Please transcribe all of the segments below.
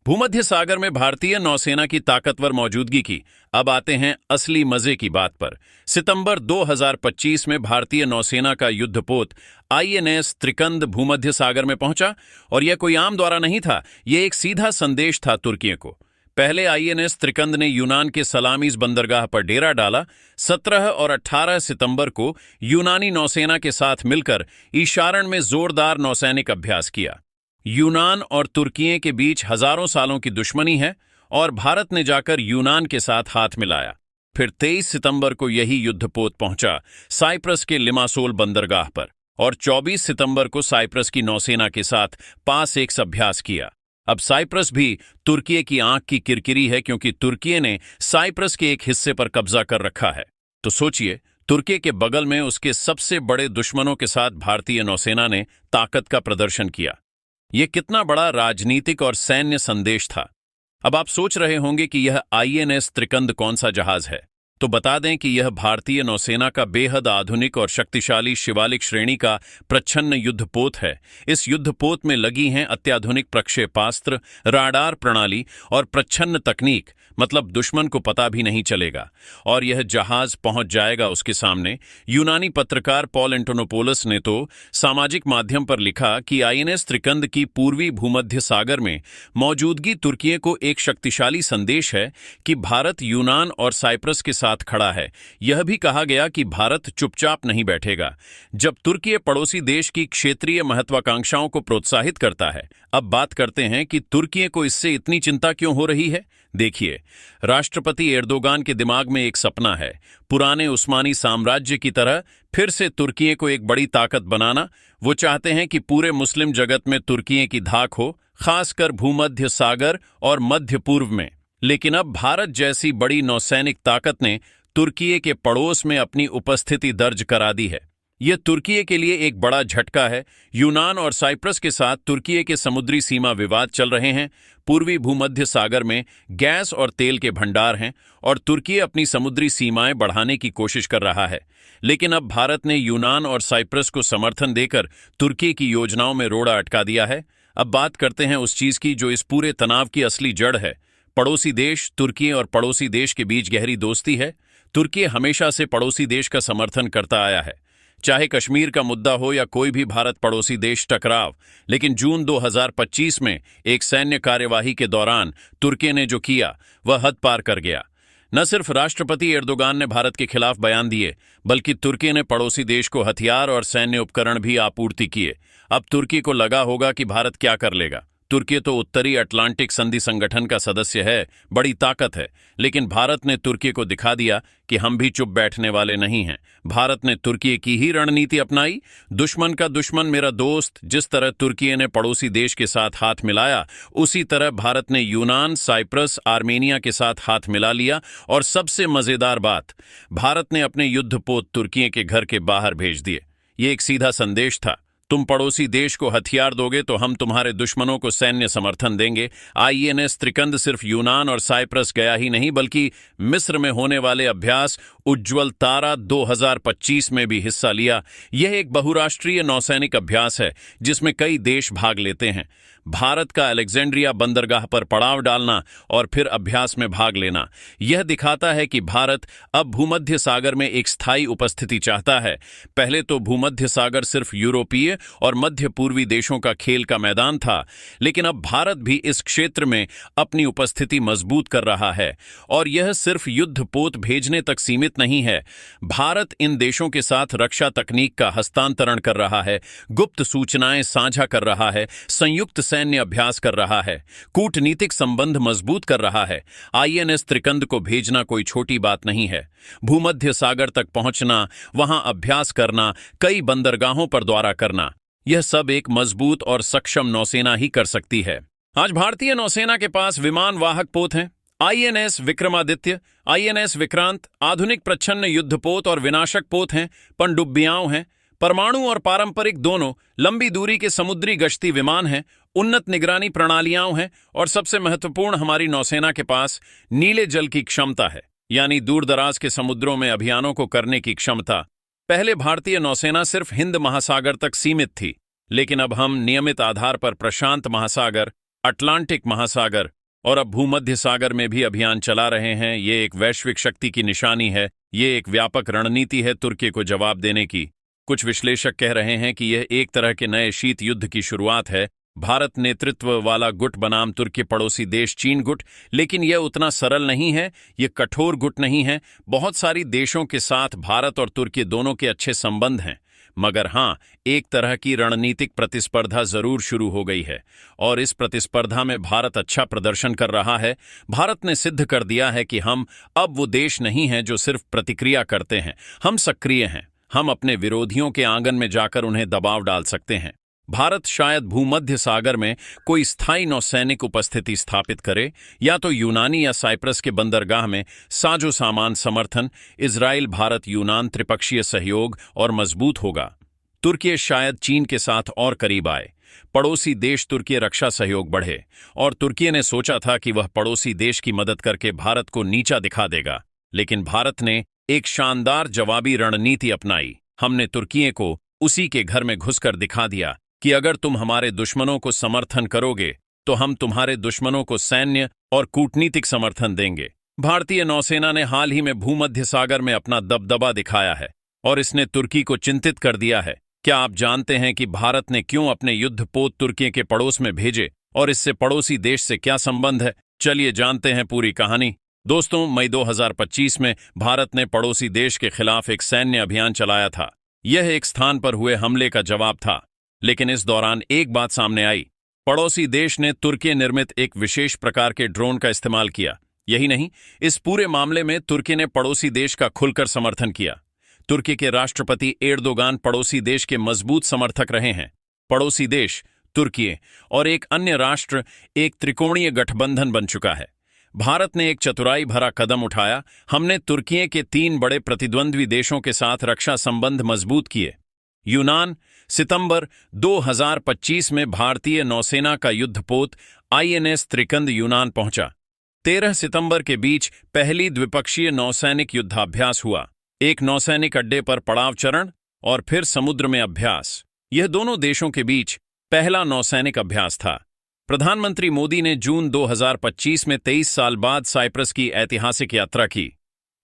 भूमध्य सागर में भारतीय नौसेना की ताकतवर मौजूदगी की अब आते हैं असली मजे की बात पर। सितंबर 2025 में भारतीय नौसेना का युद्धपोत आईएनएस त्रिकंद भूमध्य सागर में पहुंचा और यह कोई आम दौरा नहीं था, यह एक सीधा संदेश था तुर्की को। पहले आईएनएस त्रिकंद ने यूनान के सलामीज बंदरगाह पर डेरा डाला। 17 और 18 सितंबर को यूनानी नौसेना के साथ मिलकर ईशारण में जोरदार नौसैनिक अभ्यास किया। यूनान और तुर्की के बीच हजारों सालों की दुश्मनी है और भारत ने जाकर यूनान के साथ हाथ मिलाया। फिर 23 सितंबर को यही युद्धपोत पहुंचा साइप्रस के लिमासोल बंदरगाह पर और 24 सितंबर को साइप्रस की नौसेना के साथ पास एक अभ्यास किया। अब साइप्रस भी तुर्की की आंख की किरकिरी है, क्योंकि तुर्की ने साइप्रस के एक हिस्से पर कब्जा कर रखा है। तो सोचिए, तुर्की के बगल में उसके सबसे बड़े दुश्मनों के साथ भारतीय नौसेना ने ताकत का प्रदर्शन किया। यह कितना बड़ा राजनीतिक और सैन्य संदेश था। अब आप सोच रहे होंगे कि यह आईएनएस त्रिकंद कौन सा जहाज है, तो बता दें कि यह भारतीय नौसेना का बेहद आधुनिक और शक्तिशाली शिवालिक श्रेणी का प्रच्छन्न युद्धपोत है। इस युद्धपोत में लगी हैं अत्याधुनिक प्रक्षेपास्त्र, राडार प्रणाली और प्रच्छन्न तकनीक, मतलब दुश्मन को पता भी नहीं चलेगा और यह जहाज पहुंच जाएगा उसके सामने। यूनानी पत्रकार पॉल एंटोनोपोलस ने तो सामाजिक माध्यम पर लिखा कि आईएनएस त्रिकंद की पूर्वी भूमध्य सागर में मौजूदगी तुर्की को एक शक्तिशाली संदेश है कि भारत यूनान और साइप्रस के साथ खड़ा है। यह भी कहा गया कि भारत चुपचाप नहीं बैठेगा जब तुर्की पड़ोसी देश की क्षेत्रीय महत्वाकांक्षाओं को प्रोत्साहित करता है। अब बात करते हैं कि तुर्की को इससे इतनी चिंता क्यों हो रही है। देखिए, राष्ट्रपति एर्दोगान के दिमाग में एक सपना है, पुराने उस्मानी साम्राज्य की तरह फिर से तुर्की को एक बड़ी ताकत बनाना। वो चाहते हैं कि पूरे मुस्लिम जगत में तुर्की की धाक हो, खासकर भूमध्य सागर और मध्य पूर्व में। लेकिन अब भारत जैसी बड़ी नौसैनिक ताकत ने तुर्की के पड़ोस में अपनी उपस्थिति दर्ज करा दी है। यह तुर्की के लिए एक बड़ा झटका है। यूनान और साइप्रस के साथ तुर्की के समुद्री सीमा विवाद चल रहे हैं। पूर्वी भूमध्य सागर में गैस और तेल के भंडार हैं और तुर्की अपनी समुद्री सीमाएं बढ़ाने की कोशिश कर रहा है। लेकिन अब भारत ने यूनान और साइप्रस को समर्थन देकर तुर्की की योजनाओं में रोड़ा अटका दिया है। अब बात करते हैं उस चीज की जो इस पूरे तनाव की असली जड़ है। पड़ोसी देश तुर्की और पड़ोसी देश के बीच गहरी दोस्ती है। तुर्की हमेशा से पड़ोसी देश का समर्थन करता आया है, चाहे कश्मीर का मुद्दा हो या कोई भी भारत पड़ोसी देश टकराव। लेकिन जून 2025 में एक सैन्य कार्यवाही के दौरान तुर्की ने जो किया वह हद पार कर गया। न सिर्फ राष्ट्रपति एर्दोगान ने भारत के खिलाफ बयान दिए, बल्कि तुर्की ने पड़ोसी देश को हथियार और सैन्य उपकरण भी आपूर्ति किए। अब तुर्की को लगा होगा कि भारत क्या कर लेगा। तुर्की तो उत्तरी अटलांटिक संधि संगठन का सदस्य है, बड़ी ताकत है, लेकिन भारत ने तुर्की को दिखा दिया कि हम भी चुप बैठने वाले नहीं हैं। भारत ने तुर्की की ही रणनीति अपनाई, दुश्मन का दुश्मन मेरा दोस्त। जिस तरह तुर्की ने पड़ोसी देश के साथ हाथ मिलाया, उसी तरह भारत ने यूनान, साइप्रस, आर्मेनिया के साथ हाथ मिला लिया। और सबसे मजेदार बात, भारत ने अपने युद्धपोत तुर्की के घर के बाहर भेज दिए। ये एक सीधा संदेश था, तुम पड़ोसी देश को हथियार दोगे तो हम तुम्हारे दुश्मनों को सैन्य समर्थन देंगे। आईएनएस त्रिकंद सिर्फ यूनान और साइप्रस गया ही नहीं, बल्कि मिस्र में होने वाले अभ्यास उज्ज्वल तारा 2025 में भी हिस्सा लिया। यह एक बहुराष्ट्रीय नौसैनिक अभ्यास है जिसमें कई देश भाग लेते हैं। भारत का अलेक्जेंड्रिया बंदरगाह पर पड़ाव डालना और फिर अभ्यास में भाग लेना, यह दिखाता है कि भारत अब भूमध्य सागर में एक स्थायी उपस्थिति चाहता है। पहले तो भूमध्य सागर सिर्फ यूरोपीय और मध्य पूर्वी देशों का खेल का मैदान था, लेकिन अब भारत भी इस क्षेत्र में अपनी उपस्थिति मजबूत कर रहा है। और यह सिर्फ युद्धपोत भेजने तक सीमित नहीं है। भारत इन देशों के साथ रक्षा तकनीक का हस्तांतरण कर रहा है, गुप्त सूचनाएं साझा कर रहा है, संयुक्त सैन्य अभ्यास कर रहा है, कूटनीतिक संबंध मजबूत कर रहा है। आईएनएस त्रिकंद को भेजना कोई छोटी बात नहीं है। भूमध्य सागर तक पहुंचना, वहां अभ्यास करना, कई बंदरगाहों पर दौरा करना, यह सब एक मजबूत और सक्षम नौसेना ही कर सकती है। आज भारतीय नौसेना के पास विमान वाहक पोत हैं, आईएनएस विक्रमादित्य, आईएनएस विक्रांत, आधुनिक प्रच्छन्न युद्धपोत और विनाशक पोत हैं, पनडुब्बियां हैं, परमाणु और पारंपरिक दोनों लंबी दूरी के समुद्री गश्ती विमान हैं, उन्नत निगरानी प्रणालियां हैं और सबसे महत्वपूर्ण, हमारी नौसेना के पास नीले जल की क्षमता है, यानी दूर दराज के समुद्रों में अभियानों को करने की क्षमता। पहले भारतीय नौसेना सिर्फ हिंद महासागर तक सीमित थी, लेकिन अब हम नियमित आधार पर प्रशांत महासागर, अटलांटिक महासागर और अब भूमध्य सागर में भी अभियान चला रहे हैं। ये एक वैश्विक शक्ति की निशानी है। ये एक व्यापक रणनीति है तुर्की को जवाब देने की। कुछ विश्लेषक कह रहे हैं कि यह एक तरह के नए शीत युद्ध की शुरुआत है। भारत नेतृत्व वाला गुट बनाम तुर्की पड़ोसी देश चीन गुट, लेकिन यह उतना सरल नहीं है, यह कठोर गुट नहीं है। बहुत सारी देशों के साथ भारत और तुर्की दोनों के अच्छे संबंध हैं, मगर हां, एक तरह की रणनीतिक प्रतिस्पर्धा जरूर शुरू हो गई है और इस प्रतिस्पर्धा में भारत अच्छा प्रदर्शन कर रहा है। भारत ने सिद्ध कर दिया है कि हम अब वो देश नहीं हैं जो सिर्फ प्रतिक्रिया करते हैं, हम सक्रिय हैं। हम अपने विरोधियों के आंगन में जाकर उन्हें दबाव डाल सकते हैं। भारत शायद भूमध्य सागर में कोई स्थायी नौसैनिक उपस्थिति स्थापित करे, या तो यूनानी या साइप्रस के बंदरगाह में साजो सामान समर्थन, इजराइल भारत यूनान त्रिपक्षीय सहयोग और मजबूत होगा। तुर्की शायद चीन के साथ और करीब आए, पड़ोसी देश तुर्की रक्षा सहयोग बढ़े, और तुर्की ने सोचा था कि वह पड़ोसी देश की मदद करके भारत को नीचा दिखा देगा, लेकिन भारत ने एक शानदार जवाबी रणनीति अपनाई। हमने तुर्की को उसी के घर में घुसकर दिखा दिया कि अगर तुम हमारे दुश्मनों को समर्थन करोगे तो हम तुम्हारे दुश्मनों को सैन्य और कूटनीतिक समर्थन देंगे। भारतीय नौसेना ने हाल ही में भूमध्य सागर में अपना दबदबा दिखाया है और इसने तुर्की को चिंतित कर दिया है। क्या आप जानते हैं कि भारत ने क्यों अपने युद्धपोत तुर्की के पड़ोस में भेजे और इससे पड़ोसी देश से क्या संबंध है? चलिए जानते हैं पूरी कहानी। दोस्तों, मई 2025 में भारत ने पड़ोसी देश के खिलाफ एक सैन्य अभियान चलाया था। यह एक स्थान पर हुए हमले का जवाब था, लेकिन इस दौरान एक बात सामने आई। पड़ोसी देश ने तुर्की निर्मित एक विशेष प्रकार के ड्रोन का इस्तेमाल किया। यही नहीं, इस पूरे मामले में तुर्की ने पड़ोसी देश का खुलकर समर्थन किया। तुर्की के राष्ट्रपति एर्दोगान पड़ोसी देश के मजबूत समर्थक रहे हैं। पड़ोसी देश तुर्की और एक अन्य राष्ट्र एक त्रिकोणीय गठबंधन बन चुका है। भारत ने एक चतुराई भरा कदम उठाया। हमने तुर्की के 3 बड़े प्रतिद्वंद्वी देशों के साथ रक्षा संबंध मजबूत किए। यूनान, सितंबर 2025 में भारतीय नौसेना का युद्धपोत INS त्रिकंद यूनान पहुंचा। 13 सितंबर के बीच पहली द्विपक्षीय नौसैनिक युद्धाभ्यास हुआ। एक नौसैनिक अड्डे पर पड़ाव चरण और फिर समुद्र में अभ्यास। यह दोनों देशों के बीच पहला नौसैनिक अभ्यास था। प्रधानमंत्री मोदी ने जून 2025 में 23 साल बाद साइप्रस की ऐतिहासिक यात्रा की।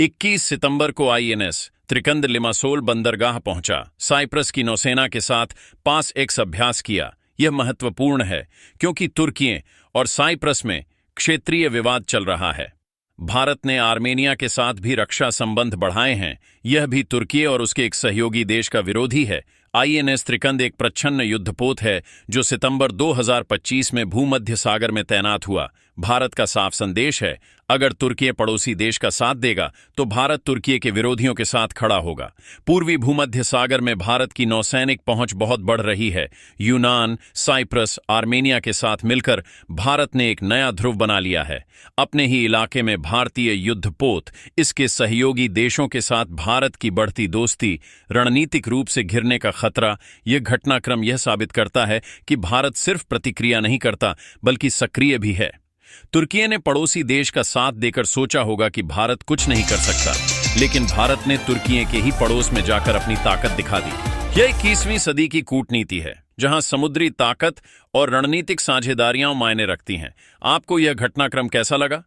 21 सितंबर को INS त्रिकंद लिमासोल बंदरगाह पहुंचा। साइप्रस की नौसेना के साथ पास एक्स अभ्यास किया। यह महत्वपूर्ण है क्योंकि तुर्की और साइप्रस में क्षेत्रीय विवाद चल रहा है। भारत ने आर्मेनिया के साथ भी रक्षा संबंध बढ़ाए हैं। यह भी तुर्की और उसके एक सहयोगी देश का विरोधी है। INS त्रिकंद एक प्रच्छन्न युद्धपोत है जो सितंबर 2025 में भूमध्य सागर में तैनात हुआ। भारत का साफ संदेश है, अगर तुर्की पड़ोसी देश का साथ देगा तो भारत तुर्की के विरोधियों के साथ खड़ा होगा। पूर्वी भूमध्य सागर में भारत की नौसैनिक पहुंच बहुत बढ़ रही है। यूनान, साइप्रस, आर्मेनिया के साथ मिलकर भारत ने एक नया ध्रुव बना लिया है। अपने ही इलाके में भारतीय युद्धपोत, इसके सहयोगी देशों के साथ भारत की बढ़ती दोस्ती, रणनीतिक रूप से घिरने का खतरा। यह घटनाक्रम यह साबित करता है कि भारत सिर्फ प्रतिक्रिया नहीं करता बल्कि सक्रिय भी है। तुर्की ने पड़ोसी देश का साथ देकर सोचा होगा कि भारत कुछ नहीं कर सकता, लेकिन भारत ने तुर्की के ही पड़ोस में जाकर अपनी ताकत दिखा दी। यह 21वीं सदी की कूटनीति है जहां समुद्री ताकत और रणनीतिक साझेदारियां मायने रखती हैं। आपको यह घटनाक्रम कैसा लगा?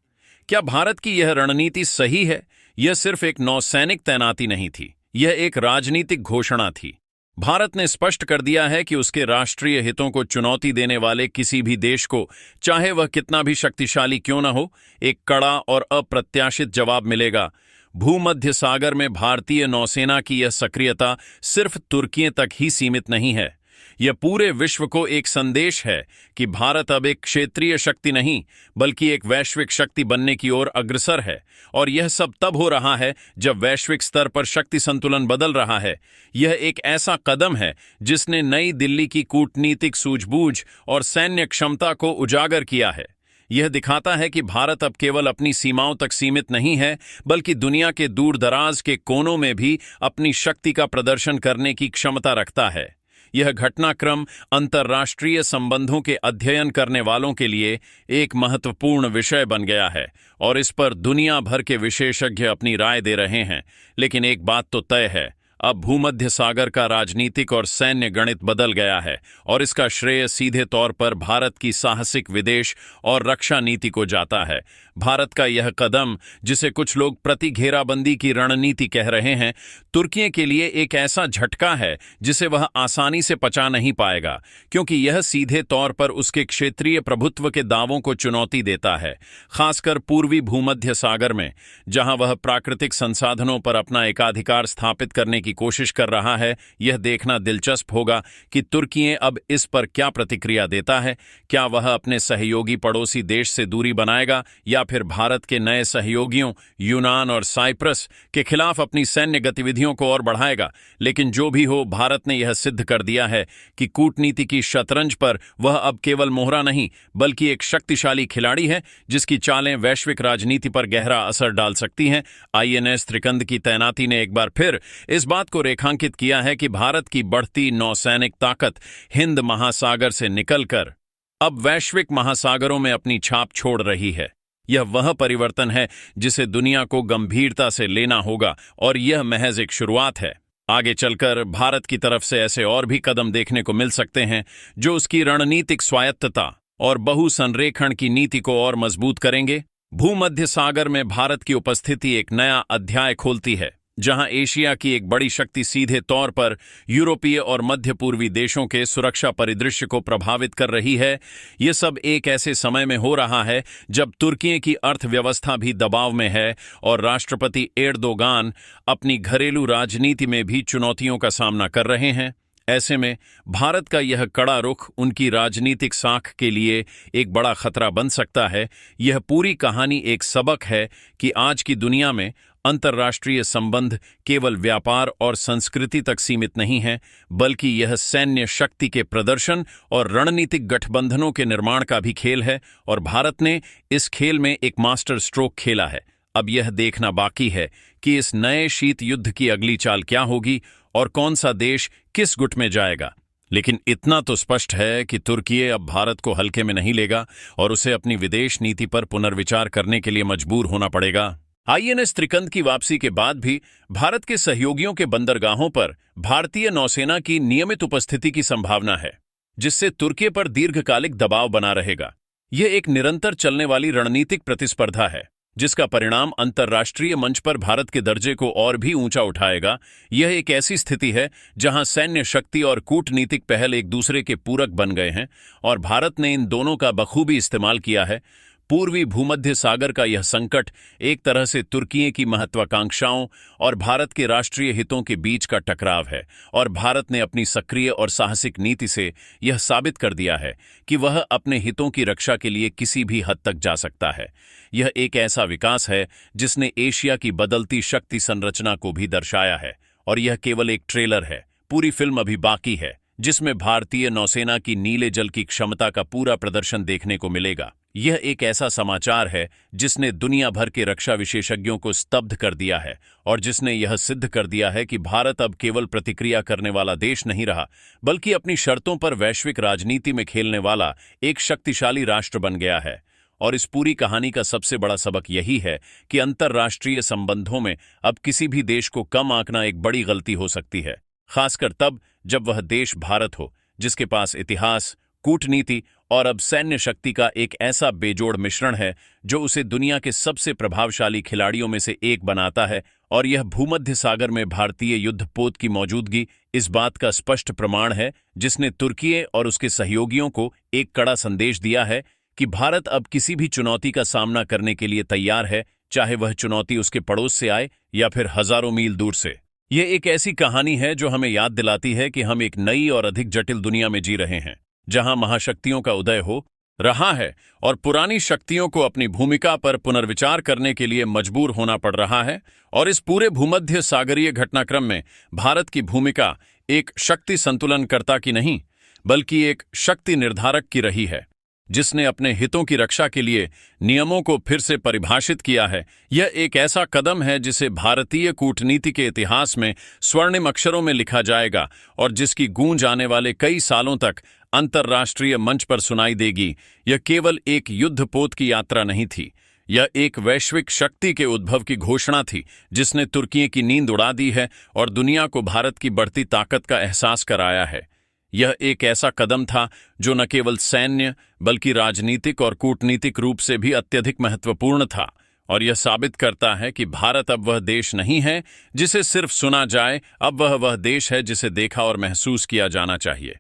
क्या भारत की यह रणनीति सही है? यह सिर्फ एक नौसैनिक तैनाती नहीं थी, यह एक राजनीतिक घोषणा थी। भारत ने स्पष्ट कर दिया है कि उसके राष्ट्रीय हितों को चुनौती देने वाले किसी भी देश को, चाहे वह कितना भी शक्तिशाली क्यों न हो, एक कड़ा और अप्रत्याशित जवाब मिलेगा। भूमध्य सागर में भारतीय नौसेना की यह सक्रियता सिर्फ तुर्की तक ही सीमित नहीं है। यह पूरे विश्व को एक संदेश है कि भारत अब एक क्षेत्रीय शक्ति नहीं बल्कि एक वैश्विक शक्ति बनने की ओर अग्रसर है। और यह सब तब हो रहा है जब वैश्विक स्तर पर शक्ति संतुलन बदल रहा है। यह एक ऐसा कदम है जिसने नई दिल्ली की कूटनीतिक सूझबूझ और सैन्य क्षमता को उजागर किया है। यह दिखाता है कि भारत अब केवल अपनी सीमाओं तक सीमित नहीं है बल्कि दुनिया के दूर दराज के कोनों में भी अपनी शक्ति का प्रदर्शन करने की क्षमता रखता है। यह घटनाक्रम अंतर्राष्ट्रीय संबंधों के अध्ययन करने वालों के लिए एक महत्वपूर्ण विषय बन गया है और इस पर दुनिया भर के विशेषज्ञ अपनी राय दे रहे हैं। लेकिन एक बात तो तय है, अब भूमध्य सागर का राजनीतिक और सैन्य गणित बदल गया है और इसका श्रेय सीधे तौर पर भारत की साहसिक विदेश और रक्षा नीति को जाता है। भारत का यह कदम, जिसे कुछ लोग प्रति घेराबंदी की रणनीति कह रहे हैं, तुर्की के लिए एक ऐसा झटका है जिसे वह आसानी से पचा नहीं पाएगा, क्योंकि यह सीधे तौर पर उसके क्षेत्रीय प्रभुत्व के दावों को चुनौती देता है, खासकर पूर्वी भूमध्य सागर में, जहां वह प्राकृतिक संसाधनों पर अपना एकाधिकार स्थापित करने की कोशिश कर रहा है। यह देखना दिलचस्प होगा कि तुर्की अब इस पर क्या प्रतिक्रिया देता है। क्या वह अपने सहयोगी पड़ोसी देश से दूरी बनाएगा या फिर भारत के नए सहयोगियों यूनान और साइप्रस के खिलाफ अपनी सैन्य गतिविधियों को और बढ़ाएगा। लेकिन जो भी हो, भारत ने यह सिद्ध कर दिया है कि कूटनीति की शतरंज पर वह अब केवल मोहरा नहीं बल्कि एक शक्तिशाली खिलाड़ी है, जिसकी चालें वैश्विक राजनीति पर गहरा असर डाल सकती हैं। आईएनएस त्रिकंद की तैनाती ने एक बार फिर इस बात को रेखांकित किया है कि भारत की बढ़ती नौसैनिक ताकत हिंद महासागर से निकलकर अब वैश्विक महासागरों में अपनी छाप छोड़ रही है। यह वह परिवर्तन है जिसे दुनिया को गंभीरता से लेना होगा और यह महज एक शुरुआत है। आगे चलकर भारत की तरफ से ऐसे और भी कदम देखने को मिल सकते हैं जो उसकी रणनीतिक स्वायत्तता और बहुसंरेखण की नीति को और मजबूत करेंगे। भूमध्य सागर में भारत की उपस्थिति एक नया अध्याय खोलती है, जहां एशिया की एक बड़ी शक्ति सीधे तौर पर यूरोपीय और मध्य पूर्वी देशों के सुरक्षा परिदृश्य को प्रभावित कर रही है। ये सब एक ऐसे समय में हो रहा है जब तुर्की की अर्थव्यवस्था भी दबाव में है और राष्ट्रपति एर्दोगान अपनी घरेलू राजनीति में भी चुनौतियों का सामना कर रहे हैं। ऐसे में भारत का यह कड़ा रुख उनकी राजनीतिक साख के लिए एक बड़ा खतरा बन सकता है। यह पूरी कहानी एक सबक है कि आज की दुनिया में अंतर्राष्ट्रीय संबंध केवल व्यापार और संस्कृति तक सीमित नहीं है, बल्कि यह सैन्य शक्ति के प्रदर्शन और रणनीतिक गठबंधनों के निर्माण का भी खेल है, और भारत ने इस खेल में एक मास्टर स्ट्रोक खेला है। अब यह देखना बाकी है कि इस नए शीत युद्ध की अगली चाल क्या होगी और कौन सा देश किस गुट में जाएगा। लेकिन इतना तो स्पष्ट है कि तुर्की अब भारत को हल्के में नहीं लेगा और उसे अपनी विदेश नीति पर पुनर्विचार करने के लिए मजबूर होना पड़ेगा। आईएनएस त्रिकंद की वापसी के बाद भी भारत के सहयोगियों के बंदरगाहों पर भारतीय नौसेना की नियमित उपस्थिति की संभावना है, जिससे तुर्की पर दीर्घकालिक दबाव बना रहेगा। यह एक निरंतर चलने वाली रणनीतिक प्रतिस्पर्धा है, जिसका परिणाम अंतर्राष्ट्रीय मंच पर भारत के दर्जे को और भी ऊंचा उठाएगा। यह एक ऐसी स्थिति है जहां सैन्य शक्ति और कूटनीतिक पहल एक दूसरे के पूरक बन गए हैं और भारत ने इन दोनों का बखूबी इस्तेमाल किया है। पूर्वी भूमध्य सागर का यह संकट एक तरह से तुर्की की महत्वाकांक्षाओं और भारत के राष्ट्रीय हितों के बीच का टकराव है, और भारत ने अपनी सक्रिय और साहसिक नीति से यह साबित कर दिया है कि वह अपने हितों की रक्षा के लिए किसी भी हद तक जा सकता है। यह एक ऐसा विकास है जिसने एशिया की बदलती शक्ति संरचना को भी दर्शाया है, और यह केवल एक ट्रेलर है। पूरी फिल्म अभी बाकी है, जिसमें भारतीय नौसेना की नीले जल की क्षमता का पूरा प्रदर्शन देखने को मिलेगा। यह एक ऐसा समाचार है जिसने दुनिया भर के रक्षा विशेषज्ञों को स्तब्ध कर दिया है और जिसने यह सिद्ध कर दिया है कि भारत अब केवल प्रतिक्रिया करने वाला देश नहीं रहा, बल्कि अपनी शर्तों पर वैश्विक राजनीति में खेलने वाला एक शक्तिशाली राष्ट्र बन गया है। और इस पूरी कहानी का सबसे बड़ा सबक यही है कि अंतर्राष्ट्रीय संबंधों में अब किसी भी देश को कम आंकना एक बड़ी गलती हो सकती है, खासकर तब जब वह देश भारत हो, जिसके पास इतिहास, कूटनीति और अब सैन्य शक्ति का एक ऐसा बेजोड़ मिश्रण है जो उसे दुनिया के सबसे प्रभावशाली खिलाड़ियों में से एक बनाता है। और यह भूमध्य सागर में भारतीय युद्धपोत की मौजूदगी इस बात का स्पष्ट प्रमाण है, जिसने तुर्की और उसके सहयोगियों को एक कड़ा संदेश दिया है कि भारत अब किसी भी चुनौती का सामना करने के लिए तैयार है, चाहे वह चुनौती उसके पड़ोस से आए या फिर हजारों मील दूर से। यह एक ऐसी कहानी है जो हमें याद दिलाती है कि हम एक नई और अधिक जटिल दुनिया में जी रहे हैं, जहां महाशक्तियों का उदय हो रहा है और पुरानी शक्तियों को अपनी भूमिका पर पुनर्विचार करने के लिए मजबूर होना पड़ रहा है। और इस पूरे भूमध्य सागरीय घटनाक्रम में भारत की भूमिका एक शक्ति संतुलनकर्ता की नहीं, बल्कि एक शक्ति निर्धारक की रही है, जिसने अपने हितों की रक्षा के लिए नियमों को फिर से परिभाषित किया है। यह एक ऐसा कदम है जिसे भारतीय कूटनीति के इतिहास में स्वर्णिम अक्षरों में लिखा जाएगा और जिसकी गूंज आने वाले कई सालों तक अंतर्राष्ट्रीय मंच पर सुनाई देगी। यह केवल एक युद्धपोत की यात्रा नहीं थी, यह एक वैश्विक शक्ति के उद्भव की घोषणा थी जिसने तुर्की की नींद उड़ा दी है और दुनिया को भारत की बढ़ती ताकत का एहसास कराया है। यह एक ऐसा कदम था जो न केवल सैन्य बल्कि राजनीतिक और कूटनीतिक रूप से भी अत्यधिक महत्वपूर्ण था, और यह साबित करता है कि भारत अब वह देश नहीं है जिसे सिर्फ सुना जाए, अब वह देश है जिसे देखा और महसूस किया जाना चाहिए।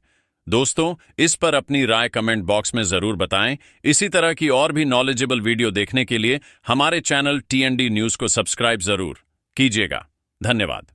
दोस्तों, इस पर अपनी राय कमेंट बॉक्स में जरूर बताएं। इसी तरह की और भी नॉलेजेबल वीडियो देखने के लिए हमारे चैनल TND न्यूज को सब्सक्राइब जरूर कीजिएगा। धन्यवाद।